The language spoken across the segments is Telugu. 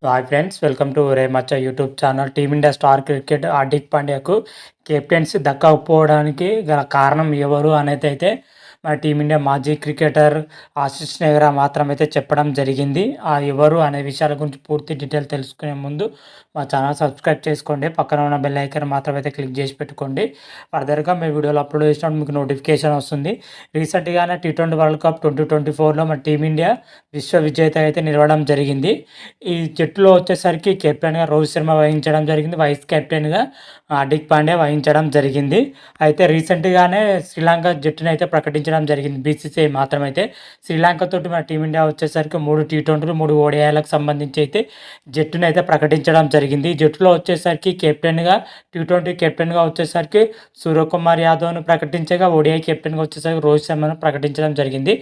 Hi friends, welcome to Ore Macha YouTube channel. Team India star cricket Hardik పాండ్యాకు కెప్టెన్సీ దక్కకపోవడానికి గల కారణం ఎవరు అనేది అయితే మన టీమిండియా మాజీ క్రికెటర్ ఆశిష్ నెహ్రా మాత్రమైతే చెప్పడం జరిగింది. ఎవరు అనే విషయాల గురించి పూర్తి డీటెయిల్ తెలుసుకునే ముందు మా ఛానల్ సబ్స్క్రైబ్ చేసుకోండి. పక్కన ఉన్న బెల్ ఐకాన్ మాత్రమైతే క్లిక్ చేసి పెట్టుకోండి. ఫర్దర్గా మీ వీడియోలు అప్లోడ్ చేసినప్పుడు మీకు నోటిఫికేషన్ వస్తుంది. రీసెంట్గానే T20 వరల్డ్ కప్ 2024లో మన టీమిండియా విశ్వ విజేత అయితే నిలవడం జరిగింది. ఈ జట్టులో వచ్చేసరికి కెప్టెన్గా రోహిత్ శర్మ వహించడం జరిగింది. వైస్ కెప్టెన్గా హార్దిక్ పాండ్యా వహించడం జరిగింది. అయితే రీసెంట్గానే శ్రీలంక జట్టును అయితే ప్రకటించడం జరిగింది బీసీసీఐ మాత్రమైతే. శ్రీలంకతోటి మన టీమిండియా వచ్చేసరికి 3 T20లు 3 ODIలకు సంబంధించి అయితే జట్టును అయితే ప్రకటించడం జరిగింది. ఈ జట్టులో వచ్చేసరికి కెప్టెన్గా T20 కెప్టెన్గా వచ్చేసరికి సూర్యకుమార్ యాదవ్ను ప్రకటించగా, ODI కెప్టెన్గా వచ్చేసరికి రోహిత్ శర్మను ప్రకటించడం జరిగింది.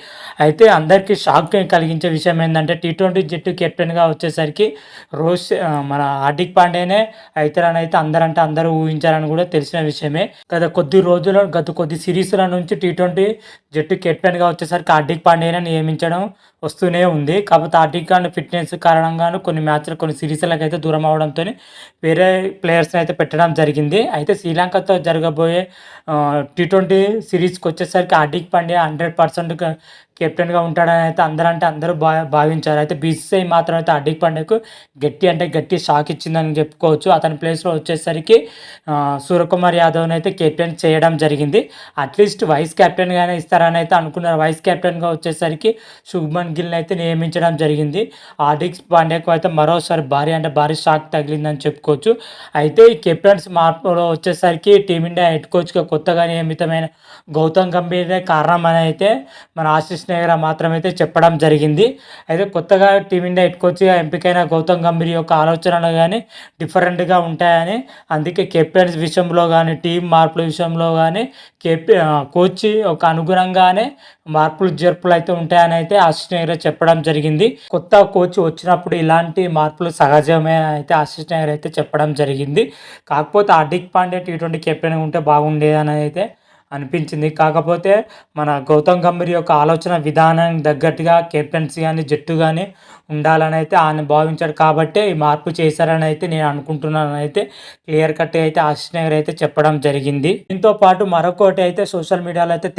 అయితే అందరికీ షాక్ కలిగించే విషయం ఏంటంటే T20 జట్టు కెప్టెన్గా వచ్చేసరికి మన హార్దిక్ పాండ్యానే అవుతారని అయితే అందరూ ఊహించారని కూడా తెలిసిన విషయమే. గత కొద్ది సిరీస్ల నుంచి T20 జట్టు కెప్టెన్గా వచ్చేసరికి హార్దిక్ పాండ్యానే నియమించడం వస్తూనే ఉంది. కాకపోతే హార్దిక్ పాండ్యా ఫిట్నెస్ కారణంగాను కొన్ని సిరీస్లకు అయితే దూరం అవడంతో వేరే ప్లేయర్స్ని అయితే పెట్టడం జరిగింది. అయితే శ్రీలంకతో జరగబోయే T20 సిరీస్కి వచ్చేసరికి హార్దిక్ పాండ్యా 100% కెప్టెన్గా ఉంటాడని అయితే అందరూ భావించారు. అయితే బీసీసీఐ మాత్రం అయితే హార్దిక్ పాండ్యాకు గట్టి షాక్ ఇచ్చిందని చెప్పుకోవచ్చు. అతని ప్లేస్లో వచ్చేసరికి సూర్యకుమార్ యాదవ్ని అయితే కెప్టెన్ చేయడం జరిగింది. అట్లీస్ట్ వైస్ కెప్టెన్గానే ఇస్తారని అయితే అనుకున్నారు. వైస్ కెప్టెన్గా వచ్చేసరికి శుభ్మన్ గిల్ని అయితే నియమించడం జరిగింది. హార్దిక్ పాండ్యాకు అయితే మరోసారి భారీ షాక్ తగిలిందని చెప్పుకోవచ్చు. అయితే ఈ కెప్టెన్స్ మార్పులో వచ్చేసరికి టీమిండియా హెడ్ కోచ్గా కొత్తగా నియమితమైన గౌతమ్ గంభీరే కారణం అని అయితే మన ఆశిష్ నెహ్రా మాత్రమైతే చెప్పడం జరిగింది. అయితే కొత్తగా టీమిండియా హెడ్ కోచ్గా ఎంపికైన గౌతమ్ గంభీర్ యొక్క ఆలోచనలు కానీ డిఫరెంట్గా ఉంటాయని, అందుకే కెప్టెన్స్ విషయంలో కానీ టీం మార్పుల విషయంలో కానీ కోచ్ ఒక అనుగుణంగానే మార్పులు జర్పులు అయితే ఉంటాయని అయితే ఆశిష్ నెహ్రా చెప్పడం జరిగింది. కొత్త కోచ్ వచ్చినప్పుడు ఇలాంటి మార్పులు సహజమే అయితే ఆశిష్ నెహ్రా అయితే చెప్పడం జరిగింది. కాకపోతే హార్దిక్ పాండ్యా T20 కెప్టెన్గా ఉంటే బాగుండేదని అయితే అనిపించింది. కాకపోతే మన గౌతమ్ గంభీర్ యొక్క ఆలోచన విధానం తగ్గట్టుగా కెప్టెన్సీ కానీ జట్టు కానీ ఉండాలని అయితే ఆయన భావించాడు. కాబట్టే ఈ మార్పు చేశారని అయితే నేను అనుకుంటున్నాను. అయితే క్లియర్ కట్ అయితే ఆశిష్ నెహ్రా అయితే చెప్పడం జరిగింది. దీంతో పాటు మరొకటి అయితే సోషల్ మీడియాలో అయితే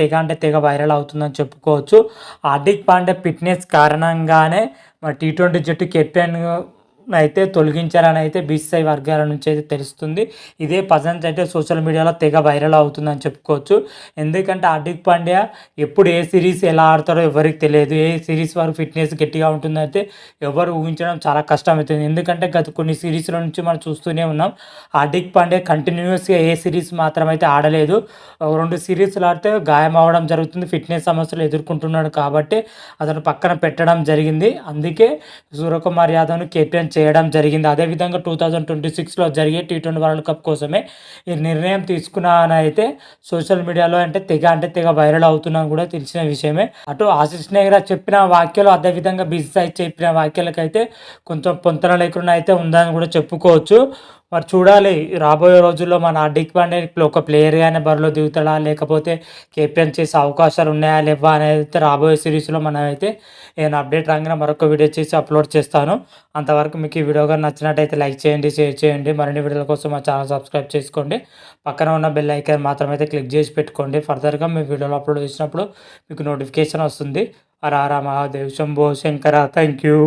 తెగ వైరల్ అవుతుందని చెప్పుకోవచ్చు. హార్దిక్ పాండ్యా ఫిట్నెస్ కారణంగానే మన T20 జట్టు కెప్టెన్ అయితే తొలగించారని అయితే బీసీసీఐ వర్గాల నుంచి అయితే తెలుస్తుంది. ఇదే పజంత అయితే సోషల్ మీడియాలో తెగ వైరల్ అవుతుందని చెప్పుకోవచ్చు. ఎందుకంటే హార్దిక్ పాండ్యా ఎప్పుడు ఏ సిరీస్ ఎలా ఆడతారో ఎవరికి తెలియదు. ఏ సిరీస్ వరకు ఫిట్నెస్ గట్టిగా ఉంటుందంటే ఎవరు ఊహించడం చాలా కష్టమవుతుంది. ఎందుకంటే గత కొన్ని సిరీస్ల నుంచి మనం చూస్తూనే ఉన్నాం. హార్దిక్ పాండ్యా కంటిన్యూస్గా ఏ సిరీస్ మాత్రమైతే ఆడలేదు. 2 సిరీస్లు ఆడితే గాయం అవ్వడం జరుగుతుంది. ఫిట్నెస్ సమస్యలు ఎదుర్కొంటున్నాడు కాబట్టి అతను పక్కన పెట్టడం జరిగింది. అందుకే సూర్యకుమార్ యాదవ్ను కెప్టెన్ చేయడం జరిగింది. అదేవిధంగా 2026లో జరిగే T20 వరల్డ్ కప్ కోసమే ఈ నిర్ణయం తీసుకున్నానని అయితే సోషల్ మీడియాలో తెగ వైరల్ అవుతున్నాను కూడా తెలిసిన విషయమే. అటు ఆశిష్ నెహ్రా చెప్పిన వ్యాఖ్యలు, అదేవిధంగా బీసీసీఐ చెప్పిన వ్యాఖ్యలకైతే కొంచెం పొంతన లేకుండా అయితే ఉందని కూడా చెప్పుకోవచ్చు. మరి చూడాలి రాబోయే రోజుల్లో మన హార్దిక్ పాండ్యా ఒక ప్లేయర్గానే బరిలో దిగుతాడా, లేకపోతే కెప్టెన్ చేసే అవకాశాలు ఉన్నాయా లేవా అనేది అయితే రాబోయే సిరీస్లో మనం అయితే నేను అప్డేట్ రాగానే మరొక వీడియో చేసి అప్లోడ్ చేస్తాను. అంతవరకు మీకు ఈ వీడియో కానీ నచ్చినట్టయితే లైక్ చేయండి, షేర్ చేయండి. మరిన్ని వీడియోల కోసం మా ఛానల్ సబ్స్క్రైబ్ చేసుకోండి. పక్కన ఉన్న బెల్ ఐకాన్ మాత్రమైతే క్లిక్ చేసి పెట్టుకోండి. ఫర్దర్గా మీ వీడియోలో అప్లోడ్ చేసినప్పుడు మీకు నోటిఫికేషన్ వస్తుంది. హర హర మహాదేవ్, శంభో శంకర. Thank you.